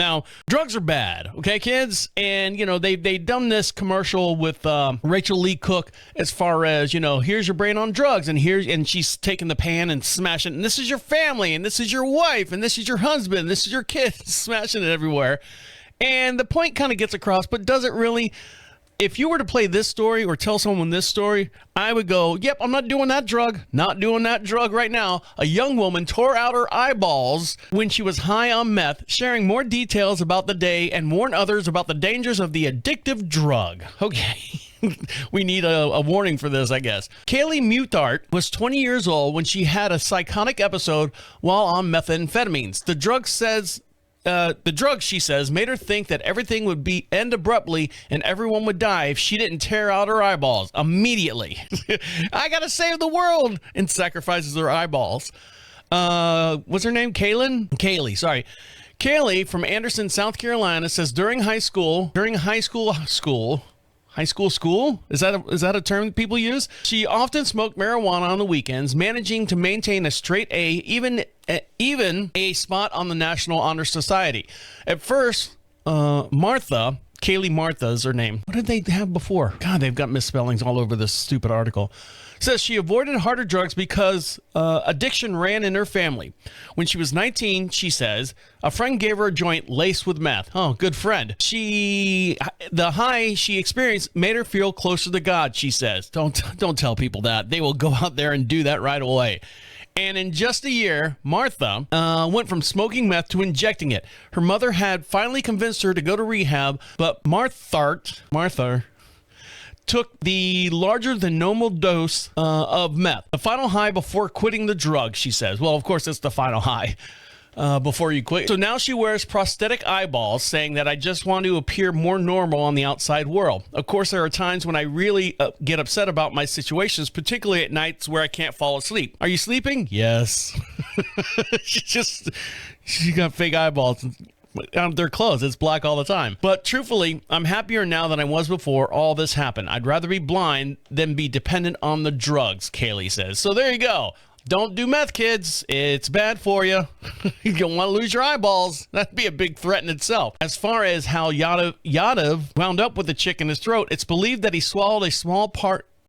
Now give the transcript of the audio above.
Now, drugs are bad, okay, kids? And, you know, they've done this commercial with Rachel Lee Cook as far as, you know, here's your brain on drugs, and she's taking the pan and smashing, and this is your family, and this is your wife, and this is your husband, and this is your kids, smashing it everywhere. And the point kind of gets across, but does it really? If you were to play this story or tell someone this story, I would go, yep, I'm not doing that drug. Not doing that drug right now. A young woman tore out her eyeballs when she was high on meth, sharing more details about the day and warned others about the dangers of the addictive drug. Okay. We need a warning for this, I guess. Kaylee Mutart was 20 years old when she had a psychotic episode while on methamphetamines. The drug, she says, made her think that everything would end abruptly and everyone would die if she didn't tear out her eyeballs immediately. I gotta save the world, and sacrifices her eyeballs. What's her name? Kaylee, sorry. Kaylee from Anderson, South Carolina says during high school? Is that a term that people use? She often smoked marijuana on the weekends, managing to maintain a straight A, even a spot on the National Honor Society. At first, Kaylee Martha is her name. What did they have before? God, they've got misspellings all over this stupid article. Says she avoided harder drugs because addiction ran in her family. When she was 19, she says, a friend gave her a joint laced with meth. Oh, good friend. The high she experienced made her feel closer to God, she says. Don't tell people that. They will go out there and do that right away. And in just a year, Martha went from smoking meth to injecting it. Her mother had finally convinced her to go to rehab, but Martha took the larger than normal dose of meth. The final high before quitting the drug, she says. Well, of course, it's the final high before you quit. So now she wears prosthetic eyeballs, saying that I just want to appear more normal on the outside world. Of course, there are times when I really get upset about my situations, particularly at nights where I can't fall asleep. Are you sleeping? Yes. She got fake eyeballs. They're closed. It's black all the time. But truthfully, I'm happier now than I was before all this happened. I'd rather be blind than be dependent on the drugs, Kaylee says. So there you go. Don't do meth, kids. It's bad for you. You don't want to lose your eyeballs. That'd be a big threat in itself. As far as how Yadav wound up with the chick in his throat, it's believed that he swallowed a small part